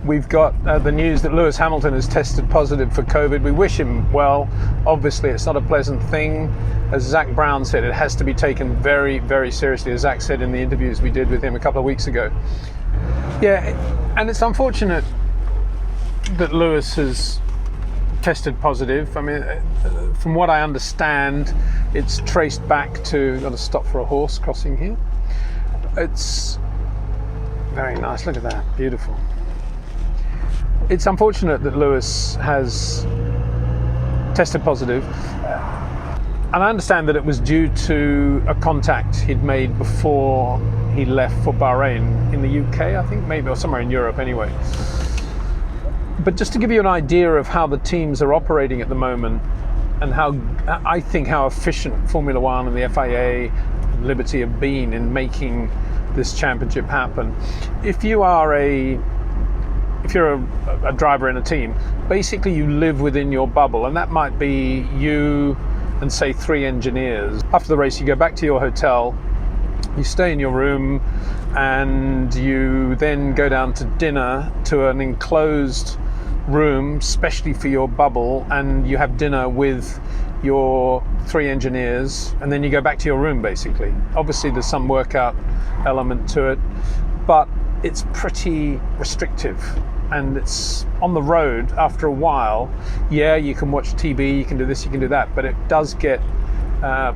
we've got the news that Lewis Hamilton has tested positive for COVID. We wish him well. Obviously, it's not a pleasant thing. As Zach Brown said, it has to be taken very, very seriously, as Zach said in the interviews we did with him a couple of weeks ago. Yeah, and it's unfortunate that Lewis has tested positive. I mean, from what I understand, it's traced back to, got to stop for a horse crossing here. It's very nice, look at that, beautiful. It's unfortunate that Lewis has tested positive, and I understand that it was due to a contact he'd made before he left for Bahrain in the UK, I think, maybe, or somewhere in Europe anyway. But just to give you an idea of how the teams are operating at the moment, and how I think how efficient Formula One and the FIA and Liberty have been in making this championship happen. If you're a driver in a team, basically you live within your bubble, and that might be you and say 3 engineers. After the race, you go back to your hotel, you stay in your room, and you then go down to dinner to an enclosed room specially for your bubble, and you have dinner with your 3 engineers, and then you go back to your room basically. Obviously there's some workout element to it, but it's pretty restrictive, and it's on the road after a while. Yeah, you can watch TV, you can do this, you can do that, but it does get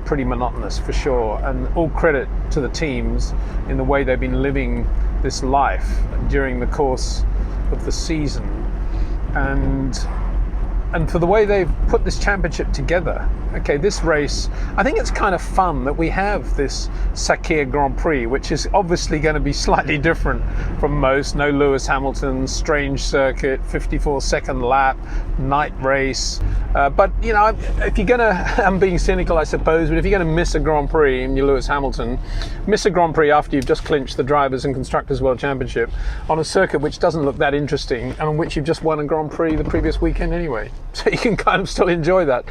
pretty monotonous for sure. And all credit to the teams in the way they've been living this life during the course of the season, and for the way they've put this championship together. Okay, this race, I think it's kind of fun that we have this Sakhir Grand Prix, which is obviously going to be slightly different from most. No Lewis Hamilton, strange circuit, 54-second lap, night race. But, you know, if you're going to, I'm being cynical, I suppose, but if you're going to miss a Grand Prix and you're Lewis Hamilton, miss a Grand Prix after you've just clinched the Drivers' and Constructors' World Championship on a circuit which doesn't look that interesting, and on which you've just won a Grand Prix the previous weekend anyway. So you can kind of still enjoy that.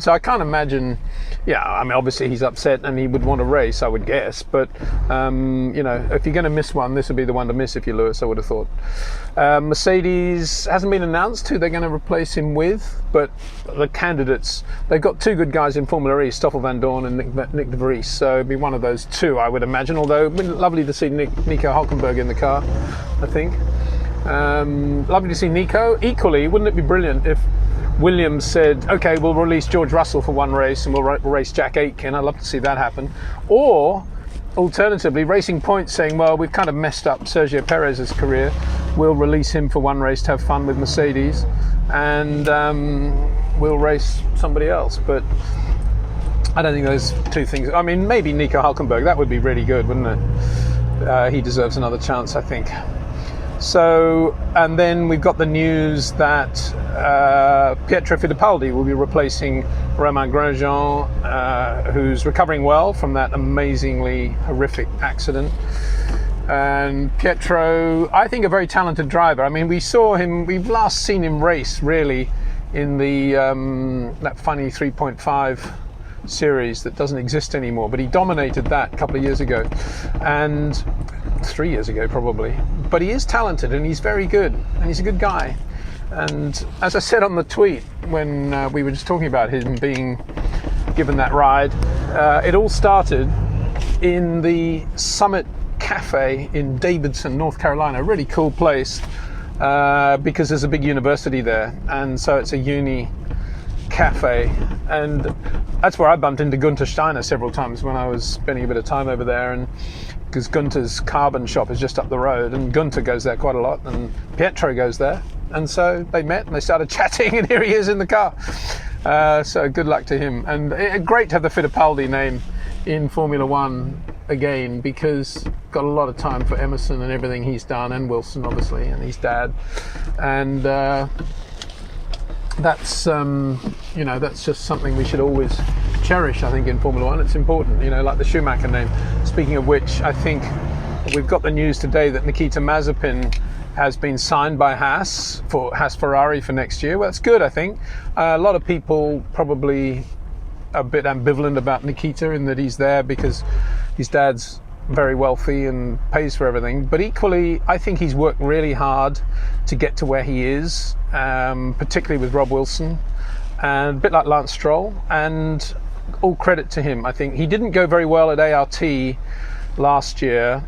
So I can't imagine, yeah, I mean, obviously he's upset and he would want to race, I would guess, but, you know, if you're going to miss one, this would be the one to miss if you're Lewis, I would have thought. Mercedes hasn't been announced who they're going to replace him with, but the candidates, they've got 2 good guys in Formula E, Stoffel van Dorn and Nick de Vries, so it'd be one of those 2, I would imagine, although it'd be lovely to see Nico Hülkenberg in the car, I think. Lovely to see Nico. Equally, wouldn't it be brilliant if Williams said, okay, we'll release George Russell for one race and we'll race Jack Aitken? I'd love to see that happen. Or alternatively, Racing Point saying, well, we've kind of messed up Sergio Perez's career, we'll release him for one race to have fun with Mercedes, and we'll race somebody else. But I don't think those 2 things, I mean, maybe Nico Hülkenberg, that would be really good, wouldn't it? He deserves another chance, I think. So, and then we've got the news that Pietro Fittipaldi will be replacing Romain Grosjean, who's recovering well from that amazingly horrific accident. And Pietro, I think, a very talented driver. I mean, we've last seen him race really in the that funny 3.5 series that doesn't exist anymore, but he dominated that a couple of years ago, and 3 years ago probably. But he is talented and he's very good, and he's a good guy. And as I said on the tweet when we were just talking about him being given that ride, it all started in the Summit Cafe in Davidson, North Carolina, a really cool place, because there's a big university there, and so it's a uni cafe, and that's where I bumped into Gunther Steiner several times when I was spending a bit of time over there, and because Gunther's carbon shop is just up the road, and Gunther goes there quite a lot, and Pietro goes there, and so they met and they started chatting, and here he is in the car. So good luck to him, and great to have the Fittipaldi name in Formula One again, because got a lot of time for Emerson and everything he's done, and Wilson obviously, and his dad, and that's you know, that's just something we should always cherish, I think, in Formula One. It's important, you know, like the Schumacher name. Speaking of which, I think we've got the news today that Nikita Mazepin has been signed by Haas Ferrari for next year. Well, that's good, I think. A lot of people probably a bit ambivalent about Nikita in that he's there because his dad's very wealthy and pays for everything. But equally, I think he's worked really hard to get to where he is, particularly with Rob Wilson, and a bit like Lance Stroll. And all credit to him. I think he didn't go very well at ART last year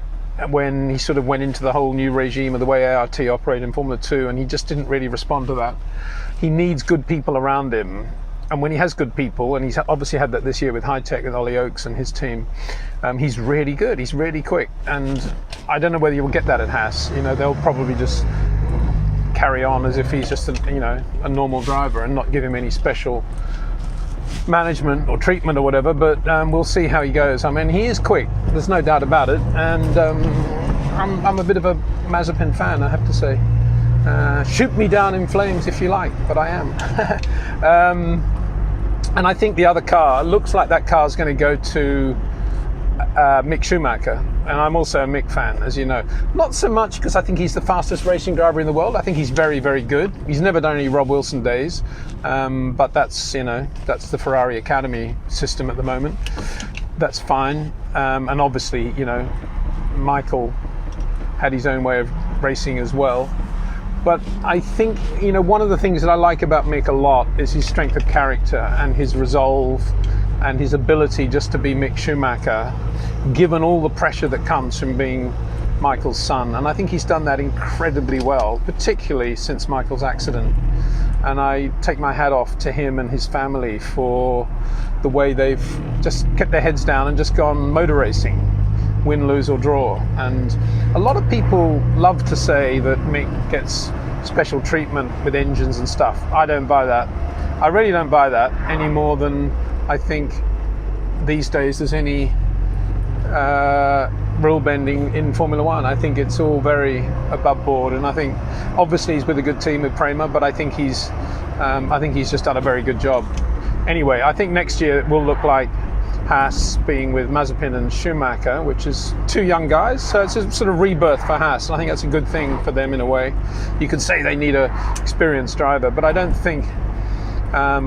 when he sort of went into the whole new regime of the way ART operated in Formula 2, and he just didn't really respond to that. He needs good people around him. And when he has good people, and he's obviously had that this year with High Tech and Ollie Oakes and his team, he's really good. He's really quick. And I don't know whether you'll get that at Haas. You know, they'll probably just carry on as if he's just a normal driver and not give him any special management or treatment or whatever. But we'll see how he goes. I mean, he is quick. There's no doubt about it. And I'm a bit of a Mazepin fan, I have to say. Shoot me down in flames if you like, but I am. And I think the other car, looks like that car is going to go to Mick Schumacher. And I'm also a Mick fan, as you know. Not so much because I think he's the fastest racing driver in the world. I think he's very, very good. He's never done any Rob Wilson days. But that's the Ferrari Academy system at the moment. That's fine. And obviously, Michael had his own way of racing as well. But I think, one of the things that I like about Mick a lot is his strength of character and his resolve and his ability just to be Mick Schumacher, given all the pressure that comes from being Michael's son. And I think he's done that incredibly well, particularly since Michael's accident. And I take my hat off to him and his family for the way they've just kept their heads down and just gone motor racing, win, lose or draw. And a lot of people love to say that Mick gets special treatment with engines and stuff. I don't buy that. I really don't buy that any more than I think these days there's any rule bending in Formula One. I think it's all very above board, and I think obviously he's with a good team with Prema, but I think he's just done a very good job. Anyway, I think next year it will look like Haas being with Mazepin and Schumacher, which is two young guys, so it's a sort of rebirth for Haas, and I think that's a good thing for them in a way. You could say they need an experienced driver, but I don't think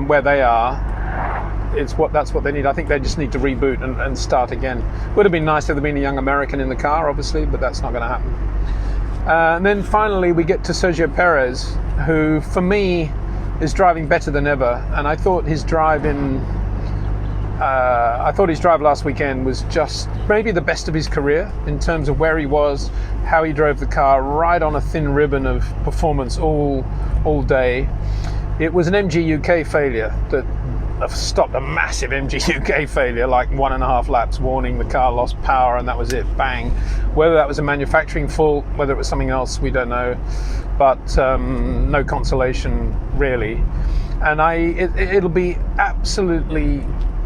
where they are, that's what they need. I think they just need to reboot and start again. Would have been nice if there had been a young American in the car, obviously, but that's not going to happen. And then finally we get to Sergio Perez, who for me is driving better than ever, and I thought his drive last weekend was just maybe the best of his career in terms of where he was, how he drove the car, right on a thin ribbon of performance all day. It was an MG UK failure that stopped a massive MG UK failure, like 1.5 laps warning, the car lost power and that was it, bang. Whether that was a manufacturing fault, whether it was something else, we don't know, but no consolation really. And it'll be absolutely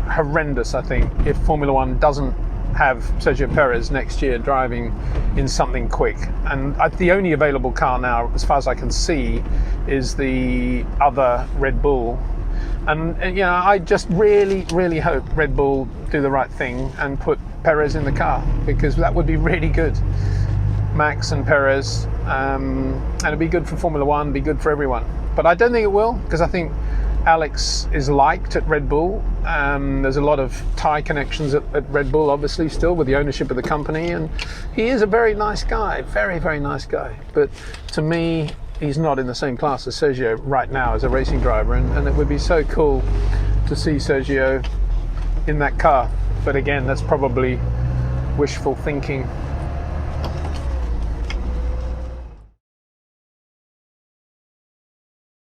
horrendous, I think, if Formula One doesn't have Sergio Perez next year driving in something quick. And the only available car now, as far as I can see, is the other Red Bull. And I just really, really hope Red Bull do the right thing and put Perez in the car, because that would be really good. Max and Perez, and it'd be good for Formula One, be good for everyone. But I don't think it will, because I think Alex is liked at Red Bull. There's a lot of tie connections at Red Bull, obviously, still with the ownership of the company, and he is a very nice guy, very, very nice guy. But to me, he's not in the same class as Sergio right now as a racing driver, and it would be so cool to see Sergio in that car. But again, that's probably wishful thinking.